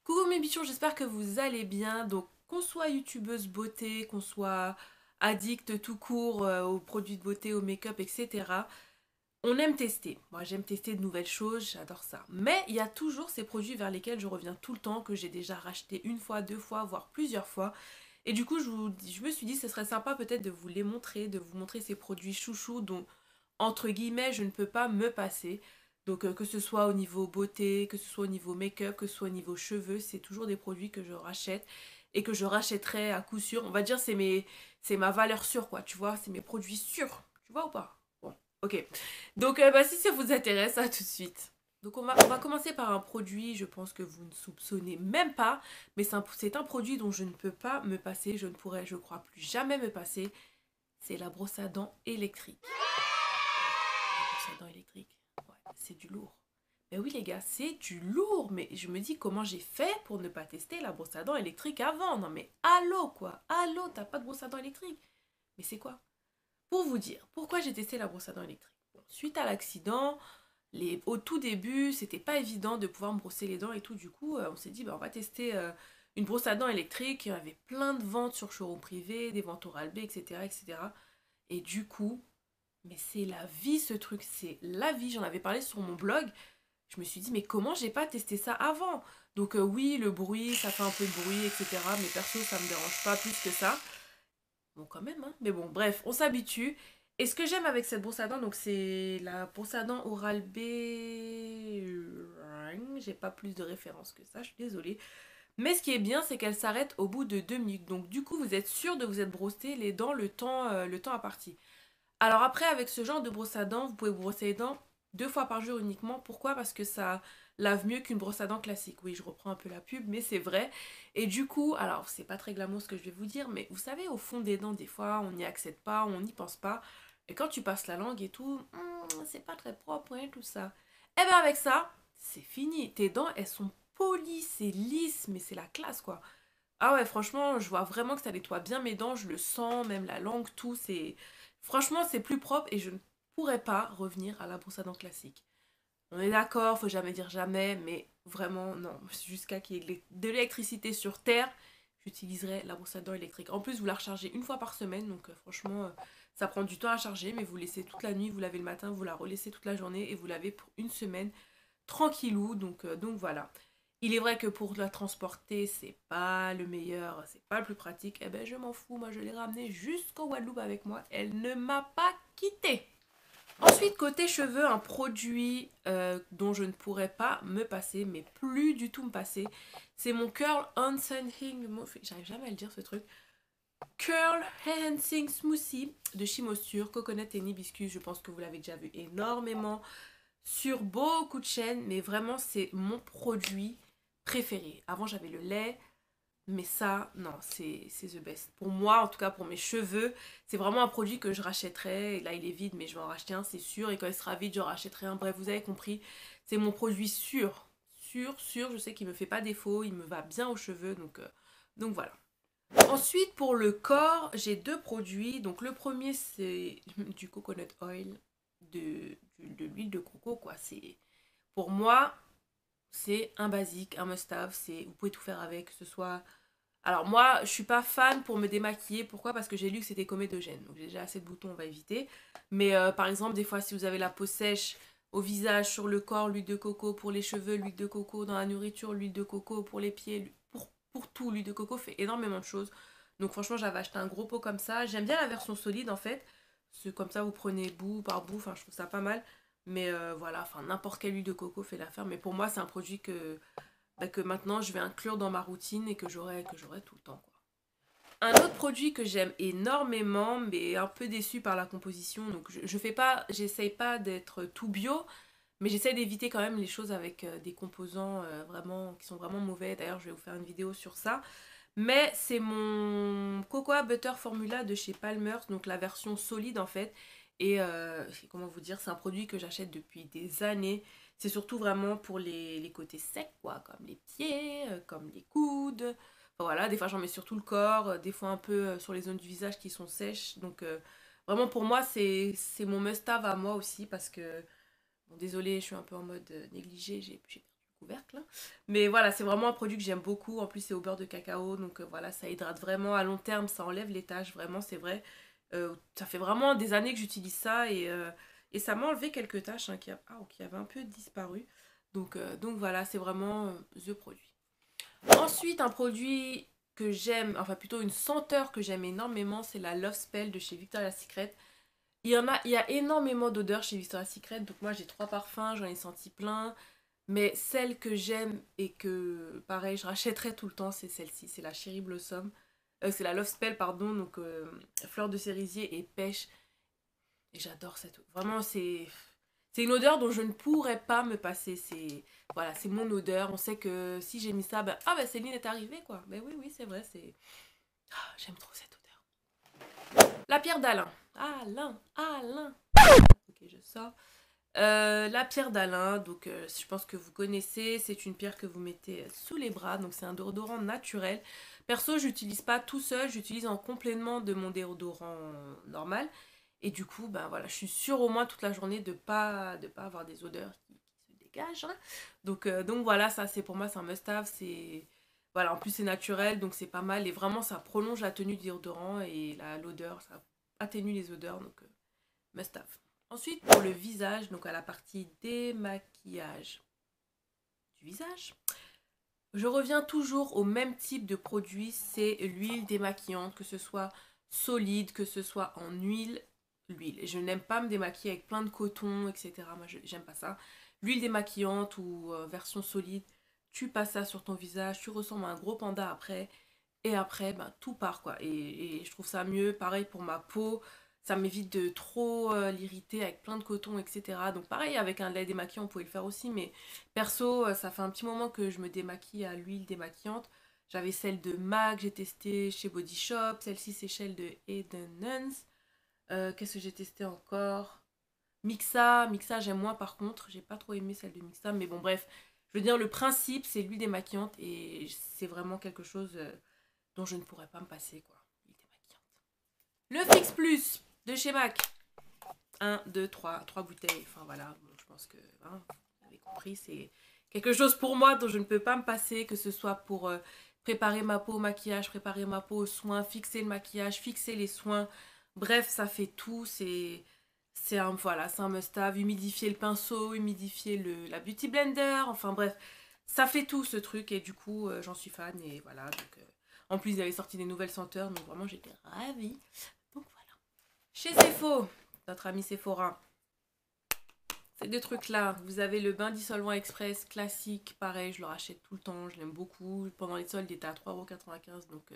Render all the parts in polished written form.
Coucou mes bichons, j'espère que vous allez bien. Donc, qu'on soit youtubeuse beauté, qu'on soit addict tout court aux produits de beauté, au make-up, etc. On aime tester. Moi, j'aime tester de nouvelles choses, j'adore ça. Mais il y a toujours ces produits vers lesquels je reviens tout le temps, que j'ai déjà racheté une fois, deux fois, voire plusieurs fois. Et du coup, je me suis dit, ce serait sympa peut-être de vous les montrer, de vous montrer ces produits chouchous dont, entre guillemets, je ne peux pas me passer. Donc que ce soit au niveau beauté, que ce soit au niveau make-up, que ce soit au niveau cheveux, c'est toujours des produits que je rachète et que je rachèterai à coup sûr. On va dire c'est ma valeur sûre quoi, tu vois, c'est mes produits sûrs. Tu vois ou pas? Bon, ok. Donc bah, si ça vous intéresse, à tout de suite. Donc on va commencer par un produit, je pense que vous ne soupçonnez même pas, mais c'est un produit dont je ne peux pas me passer, je ne pourrais, je crois, plus jamais me passer. C'est la brosse à dents électrique. La brosse à dents électrique, ouais, c'est du lourd. Mais oui les gars, c'est du lourd. Mais je me dis comment j'ai fait pour ne pas tester la brosse à dents électrique avant. Non mais allô quoi, allô, t'as pas de brosse à dents électrique. Mais c'est quoi? Pour vous dire, pourquoi j'ai testé la brosse à dents électrique. Bon, suite à l'accident, au tout début, c'était pas évident de pouvoir me brosser les dents et tout. Du coup, on s'est dit, bah, on va tester une brosse à dents électrique. Il y avait plein de ventes sur showroom privé, des ventes Oral-B, etc., etc. Et du coup, mais c'est la vie ce truc, c'est la vie. J'en avais parlé sur mon blog. Je me suis dit, mais comment j'ai pas testé ça avant? Donc oui, le bruit, ça fait un peu de bruit, etc. Mais perso, ça me dérange pas plus que ça. Bon, quand même, hein. Mais bon, bref, on s'habitue. Et ce que j'aime avec cette brosse à dents, donc c'est la brosse à dents Oral-B. J'ai pas plus de références que ça, je suis désolée. Mais ce qui est bien, c'est qu'elle s'arrête au bout de 2 minutes. Donc du coup, vous êtes sûr de vous être brossé les dents le temps imparti. Alors après, avec ce genre de brosse à dents, vous pouvez vous brosser les dents 2 fois par jour uniquement. Pourquoi? Parce que ça lave mieux qu'une brosse à dents classique. Oui, je reprends un peu la pub, mais c'est vrai. Et du coup, alors c'est pas très glamour ce que je vais vous dire, mais vous savez, au fond des dents, des fois, on n'y accède pas, on n'y pense pas. Et quand tu passes la langue et tout, c'est pas très propre, ouais, tout ça. Et bien avec ça, c'est fini. Tes dents, elles sont polies, c'est lisse, mais c'est la classe, quoi. Ah ouais, franchement, je vois vraiment que ça nettoie bien mes dents, je le sens, même la langue, tout, c'est... Franchement, c'est plus propre et je ne pourrais pas revenir à la brosse à dents classique. On est d'accord, faut jamais dire jamais, mais vraiment, non. Jusqu'à qu'il y ait de l'électricité sur Terre, j'utiliserai la brosse à dents électrique. En plus, vous la rechargez une fois par semaine, donc franchement, ça prend du temps à charger, mais vous laissez toute la nuit, vous lavez le matin, vous la relaissez toute la journée et vous lavez pour une semaine tranquillou, donc voilà. Il est vrai que pour la transporter, c'est pas le meilleur, c'est pas le plus pratique. Eh ben je m'en fous, moi je l'ai ramenée jusqu'au Guadeloupe avec moi. Elle ne m'a pas quittée. Ensuite, côté cheveux, un produit dont je ne pourrais pas me passer, mais plus du tout me passer, c'est mon Curl Enhancing, j'arrive jamais à le dire ce truc, Curl Enhancing Smoothie de chez Moisture, Coconut et Hibiscus. Je pense que vous l'avez déjà vu énormément sur beaucoup de chaînes, mais vraiment c'est mon produit préféré. Avant j'avais le lait, mais ça, non, c'est the best. Pour moi, en tout cas pour mes cheveux, c'est vraiment un produit que je rachèterai. Et là il est vide, mais je vais en racheter un, c'est sûr. Et quand il sera vide, j'en rachèterai un. Bref, vous avez compris, c'est mon produit sûr. Sûr, sûr, je sais qu'il me fait pas défaut, il me va bien aux cheveux, donc voilà. Ensuite, pour le corps, j'ai deux produits. Donc, le premier, c'est du coconut oil, de l'huile de coco, quoi. C'est, pour moi, c'est un basique, un must-have. Vous pouvez tout faire avec, que ce soit. Alors, moi, je suis pas fan pour me démaquiller. Pourquoi? Parce que j'ai lu que c'était comédogène. Donc, j'ai déjà assez de boutons, on va éviter. Mais par exemple, des fois, si vous avez la peau sèche au visage, sur le corps, l'huile de coco pour les cheveux, l'huile de coco dans la nourriture, l'huile de coco pour les pieds, pour tout, l'huile de coco fait énormément de choses. Donc franchement, j'avais acheté un gros pot comme ça. J'aime bien la version solide en fait. C'est comme ça, vous prenez bout par bout. Enfin, je trouve ça pas mal. Mais voilà, enfin, n'importe quelle huile de coco fait l'affaire. Mais pour moi, c'est un produit que maintenant je vais inclure dans ma routine et que j'aurai tout le temps, quoi. Un autre produit que j'aime énormément, mais un peu déçu par la composition, donc je fais pas, j'essaye pas d'être tout bio, mais j'essaie d'éviter quand même les choses avec des composants vraiment qui sont vraiment mauvais. D'ailleurs, je vais vous faire une vidéo sur ça. Mais c'est mon Cocoa Butter Formula de chez Palmer's, donc la version solide en fait. Et comment vous dire, c'est un produit que j'achète depuis des années. C'est surtout vraiment pour les côtés secs, quoi, comme les pieds, comme les coudes. Enfin, voilà, des fois j'en mets sur tout le corps, des fois un peu sur les zones du visage qui sont sèches. Donc vraiment pour moi, c'est mon must-have à moi aussi parce que, bon, désolé, je suis un peu en mode négligé, j'ai perdu couvercle, hein. Mais voilà, c'est vraiment un produit que j'aime beaucoup. En plus, c'est au beurre de cacao. Donc voilà, ça hydrate vraiment à long terme. Ça enlève les taches. Vraiment, c'est vrai. Ça fait vraiment des années que j'utilise ça. Et ça m'a enlevé quelques taches hein, qui avaient un peu disparu. Donc voilà, c'est vraiment the produit. Ensuite, un produit que j'aime, enfin plutôt une senteur que j'aime énormément, c'est la Love Spell de chez Victoria's Secret. Il y a énormément d'odeurs chez Victoria's Secret, donc moi j'ai 3 parfums, j'en ai senti plein. Mais celle que j'aime et que, pareil, je rachèterai tout le temps, c'est celle-ci, c'est la Cherry Blossom. C'est la Love Spell, pardon, donc fleur de cerisier et pêche. Et j'adore cette odeur. Vraiment, c'est une odeur dont je ne pourrais pas me passer. Voilà, c'est mon odeur. On sait que si j'ai mis ça, ben, ah ben Céline est arrivée, quoi. Ben oui, oui, c'est vrai, j'aime trop cette odeur. La pierre d'Alain. Alain, Alain. Ok, je sors. La pierre d'Alain, donc je pense que vous connaissez, c'est une pierre que vous mettez sous les bras, donc c'est un déodorant naturel. Perso, j'utilise pas tout seul, j'utilise en complément de mon déodorant normal. Et du coup, ben voilà, je suis sûre au moins toute la journée de pas avoir des odeurs qui se dégagent, hein. Donc voilà, ça c'est pour moi c'est un must-have, c'est voilà, en plus c'est naturel, donc c'est pas mal et vraiment ça prolonge la tenue du déodorant et l'odeur, ça atténue les odeurs, donc must-have. Ensuite, pour le visage, donc à la partie démaquillage du visage, je reviens toujours au même type de produit, c'est l'huile démaquillante, que ce soit solide, que ce soit en l'huile. Je n'aime pas me démaquiller avec plein de coton, etc. Moi, j'aime pas ça. L'huile démaquillante ou version solide, tu passes ça sur ton visage, tu ressembles à un gros panda après. Et après, ben, tout part, quoi. Et je trouve ça mieux. Pareil pour ma peau. Ça m'évite de trop l'irriter avec plein de coton, etc. Donc pareil, avec un lait démaquillant, on pouvait le faire aussi. Mais perso, ça fait un petit moment que je me démaquille à l'huile démaquillante. J'avais celle de MAC, j'ai testé chez Body Shop. Celle-ci, c'est celle de Eden Nuns. Qu'est-ce que j'ai testé encore? Mixa. Mixa, j'aime moins par contre. J'ai pas trop aimé celle de Mixa. Mais bon, bref. Je veux dire, le principe, c'est l'huile démaquillante. Et c'est vraiment quelque chose dont je ne pourrais pas me passer, quoi. L'huile démaquillante. Le Fix Plus de chez MAC. 3 bouteilles. Enfin voilà, bon, je pense que hein, vous avez compris, c'est quelque chose pour moi dont je ne peux pas me passer, que ce soit pour préparer ma peau au maquillage, préparer ma peau aux soins, fixer le maquillage, fixer les soins. Bref, ça fait tout. Voilà, c'est un must-have. Humidifier le pinceau, humidifier la beauty blender. Enfin bref, ça fait tout ce truc et du coup, j'en suis fan et voilà. En plus, ils avaient sorti des nouvelles senteurs, donc vraiment, j'étais ravie. Donc voilà. Chez Sephora, notre ami Sephora, ces deux trucs-là, vous avez le bain dissolvant express classique, pareil, je le rachète tout le temps, je l'aime beaucoup. Pendant les soldes, il était à 3,95 €, donc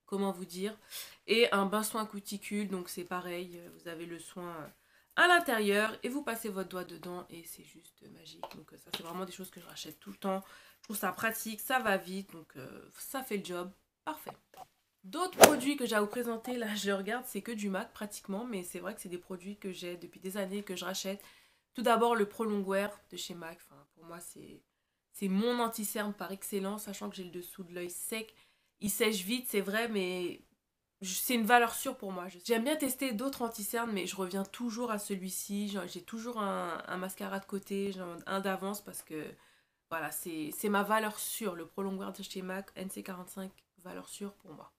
comment vous dire. Et un bain soin cuticule, donc c'est pareil, vous avez le soin à l'intérieur et vous passez votre doigt dedans et c'est juste magique. Donc ça, c'est vraiment des choses que je rachète tout le temps. Je trouve ça pratique, ça va vite, donc ça fait le job. Parfait. D'autres produits que j'ai à vous présenter, là je regarde, c'est que du MAC pratiquement, mais c'est vrai que c'est des produits que j'ai depuis des années, que je rachète. Tout d'abord le Pro Longwear de chez MAC, enfin, pour moi c'est mon anti-cerne par excellence, sachant que j'ai le dessous de l'œil sec. Il sèche vite, c'est vrai, mais c'est une valeur sûre pour moi. J'aime bien tester d'autres anti-cernes, mais je reviens toujours à celui-ci. J'ai toujours un mascara de côté, un d'avance, parce que voilà, c'est ma valeur sûre. Le Pro Longwear de chez MAC, NC45, valeur sûre pour moi.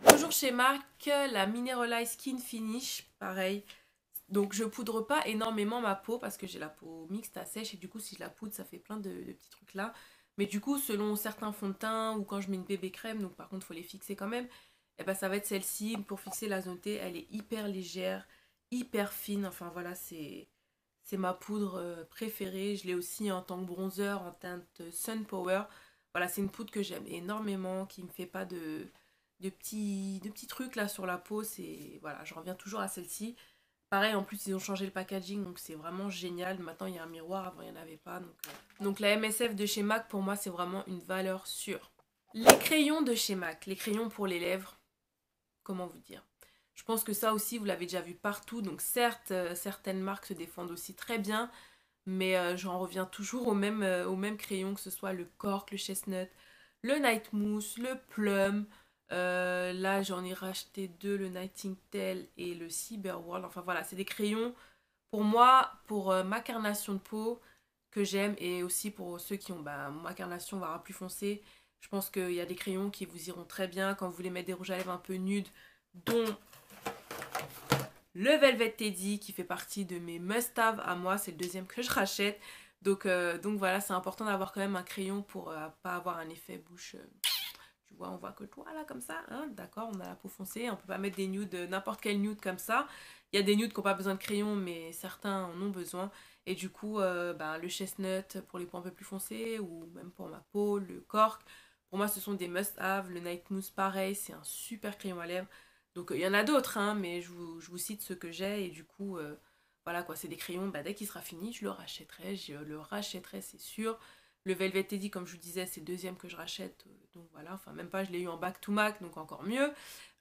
Toujours chez MAC, la Mineralize Skin Finish, pareil. Donc je poudre pas énormément ma peau parce que j'ai la peau mixte à sèche et du coup si je la poudre ça fait plein de petits trucs là. Mais du coup selon certains fonds de teint ou quand je mets une bébé crème, donc par contre il faut les fixer quand même, et ben ça va être celle-ci. Pour fixer la zone T, elle est hyper légère, hyper fine, enfin voilà c'est ma poudre préférée. Je l'ai aussi en tant que bronzer en teinte Sun Power. Voilà, c'est une poudre que j'aime énormément, qui me fait pas de petits trucs là sur la peau. Voilà, je reviens toujours à celle-ci. Pareil, en plus, ils ont changé le packaging, donc c'est vraiment génial. Maintenant, il y a un miroir, avant, il n'y en avait pas. Donc la MSF de chez MAC, pour moi, c'est vraiment une valeur sûre. Les crayons de chez MAC, les crayons pour les lèvres, comment vous dire? Je pense que ça aussi, vous l'avez déjà vu partout. Donc certes, certaines marques se défendent aussi très bien, mais j'en reviens toujours au même crayon, que ce soit le cork, le chestnut, le night mousse, le plum. Là, j'en ai racheté deux, le Nightingale et le Cyberworld. Enfin voilà, c'est des crayons pour moi, pour ma carnation de peau, que j'aime. Et aussi pour ceux qui ont ma carnation va plus foncé. Je pense qu'il y a des crayons qui vous iront très bien quand vous voulez mettre des rouges à lèvres un peu nudes, dont le Velvet Teddy qui fait partie de mes must-have à moi. C'est le deuxième que je rachète. Donc voilà, c'est important d'avoir quand même un crayon pour pas avoir un effet bouche. Tu vois, on voit que toi là comme ça, hein, d'accord, on a la peau foncée, on peut pas mettre des nudes, n'importe quel nude comme ça. Il y a des nudes qui n'ont pas besoin de crayon, mais certains en ont besoin. Et du coup, le chestnut pour les peaux un peu plus foncées, ou même pour ma peau, le cork. Pour moi, ce sont des must-have. Le Night Mousse, pareil, c'est un super crayon à lèvres. Donc, il y en a d'autres, hein, mais je vous cite ceux que j'ai. Et du coup, voilà quoi, c'est des crayons. Dès qu'il sera fini, je le rachèterai, c'est sûr. Le Velvet Teddy, comme je vous disais, c'est le deuxième que je rachète. Donc voilà, enfin même pas, je l'ai eu en back to back, donc encore mieux.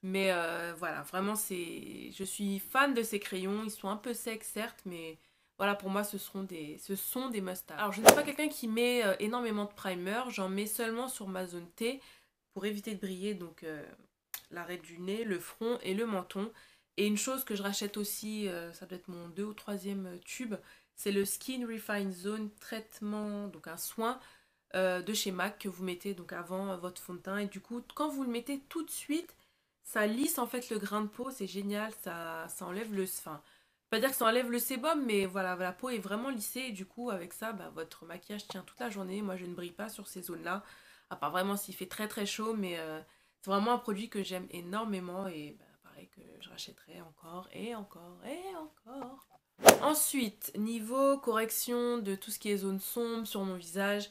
Mais voilà, vraiment, je suis fan de ces crayons. Ils sont un peu secs, certes, mais voilà, pour moi, ce sont des must-have. Alors, je ne suis pas quelqu'un qui met énormément de primer. J'en mets seulement sur ma zone T pour éviter de briller. Donc, l'arrêt du nez, le front et le menton. Et une chose que je rachète aussi, ça doit être mon 2 ou 3e tube, c'est le Skin Refine Zone traitement, donc un soin de chez MAC que vous mettez donc avant votre fond de teint. Et du coup, quand vous le mettez tout de suite, ça lisse en fait le grain de peau, c'est génial, ça enlève le... Enfin, pas dire que ça enlève le sébum, mais voilà, la peau est vraiment lissée et du coup, avec ça, votre maquillage tient toute la journée. Moi, je ne brille pas sur ces zones-là, à part vraiment s'il fait très très chaud, mais c'est vraiment un produit que j'aime énormément et pareil que je rachèterai encore et encore et encore. Ensuite, niveau correction de tout ce qui est zone sombre sur mon visage,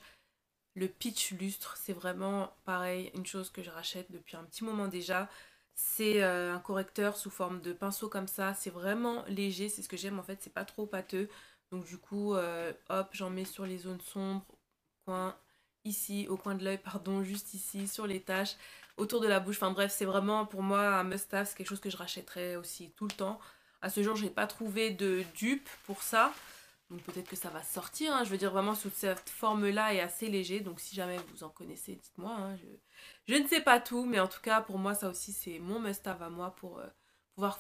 le Peach Lustre, c'est vraiment pareil, une chose que je rachète depuis un petit moment déjà. C'est un correcteur sous forme de pinceau comme ça, c'est vraiment léger, c'est ce que j'aime en fait, c'est pas trop pâteux. Donc du coup, hop, j'en mets sur les zones sombres, coin, ici, au coin de l'œil, pardon, juste ici, sur les taches, autour de la bouche. Enfin bref, c'est vraiment pour moi un must-have, c'est quelque chose que je rachèterai aussi tout le temps. À ce jour, je n'ai pas trouvé de dupe pour ça. Donc peut-être que ça va sortir, hein. Je veux dire vraiment sous cette forme-là est assez léger. Donc si jamais vous en connaissez, dites-moi, hein. Je ne sais pas tout, mais en tout cas pour moi ça aussi c'est mon must-have à moi pour pouvoir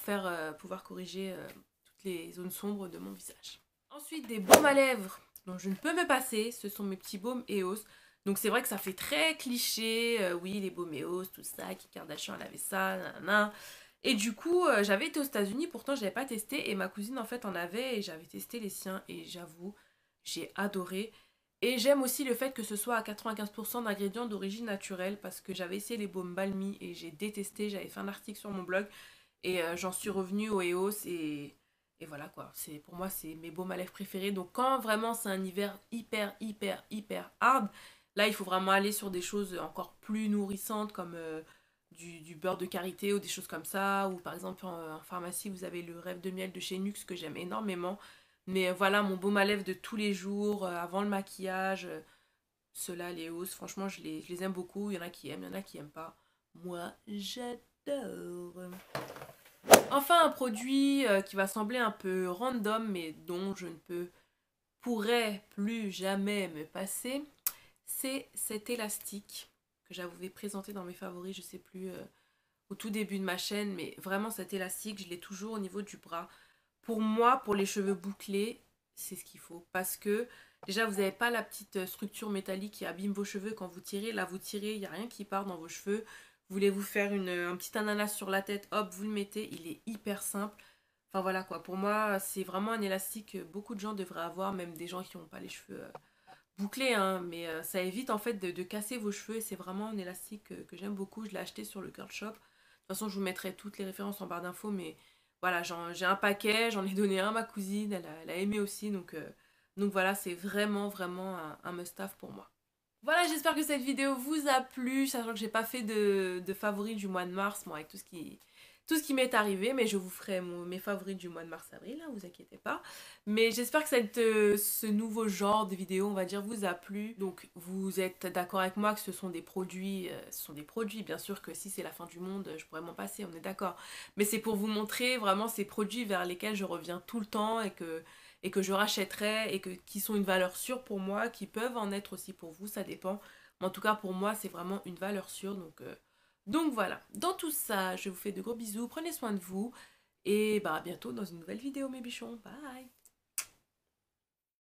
corriger toutes les zones sombres de mon visage. Ensuite des baumes à lèvres dont je ne peux me passer, ce sont mes petits baumes EOS. Donc c'est vrai que ça fait très cliché, oui les baumes EOS, tout ça, Kim Kardashian elle avait ça, nanana. Et du coup, j'avais été aux États-Unis, pourtant je n'avais pas testé et ma cousine en fait en avait et j'avais testé les siens et j'avoue, j'ai adoré. Et j'aime aussi le fait que ce soit à 95% d'ingrédients d'origine naturelle parce que j'avais essayé les baumes Balmy et j'ai détesté, j'avais fait un article sur mon blog et j'en suis revenue au EOS et voilà quoi. Pour moi, c'est mes baumes à lèvres préférés. Donc quand vraiment c'est un hiver hyper hard, là il faut vraiment aller sur des choses encore plus nourrissantes comme du beurre de karité ou des choses comme ça. Ou par exemple en pharmacie, vous avez le rêve de miel de chez Nuxe que j'aime énormément. Mais voilà, mon baume à lèvres de tous les jours, avant le maquillage, ceux-là, les hausses, franchement, je les aime beaucoup. Il y en a qui aiment, il y en a qui aiment pas. Moi, j'adore. Enfin, un produit qui va sembler un peu random, mais dont je ne pourrais plus jamais me passer, c'est cet élastique que j'avais présenté dans mes favoris, je sais plus, au tout début de ma chaîne, mais vraiment cet élastique, je l'ai toujours au niveau du bras. Pour moi, pour les cheveux bouclés, c'est ce qu'il faut. Parce que déjà, vous n'avez pas la petite structure métallique qui abîme vos cheveux quand vous tirez. Là, vous tirez, il n'y a rien qui part dans vos cheveux. Voulez-vous faire un petit ananas sur la tête, hop, vous le mettez. Il est hyper simple. Enfin voilà quoi, pour moi, c'est vraiment un élastique que beaucoup de gens devraient avoir, même des gens qui n'ont pas les cheveux bouclés, hein, mais ça évite en fait de casser vos cheveux et c'est vraiment un élastique que j'aime beaucoup. Je l'ai acheté sur le Girl Shop. De toute façon, je vous mettrai toutes les références en barre d'infos, mais voilà, j'ai un paquet, j'en ai donné un à ma cousine, elle a aimé aussi, donc voilà, c'est vraiment un must-have pour moi. Voilà, j'espère que cette vidéo vous a plu, sachant que j'ai pas fait de favoris du mois de mars, moi, avec tout ce qui m'est arrivé, mais je vous ferai mes favoris du mois de mars-avril, hein, vous inquiétez pas. Mais j'espère que ce nouveau genre de vidéo, on va dire, vous a plu. Donc vous êtes d'accord avec moi que ce sont des produits, bien sûr que si c'est la fin du monde, je pourrais m'en passer, on est d'accord. Mais c'est pour vous montrer vraiment ces produits vers lesquels je reviens tout le temps et que je rachèterai et qui sont une valeur sûre pour moi, qui peuvent en être aussi pour vous, ça dépend. Mais en tout cas pour moi c'est vraiment une valeur sûre, donc voilà. Dans tout ça, je vous fais de gros bisous, prenez soin de vous et à bientôt dans une nouvelle vidéo mes bichons, bye.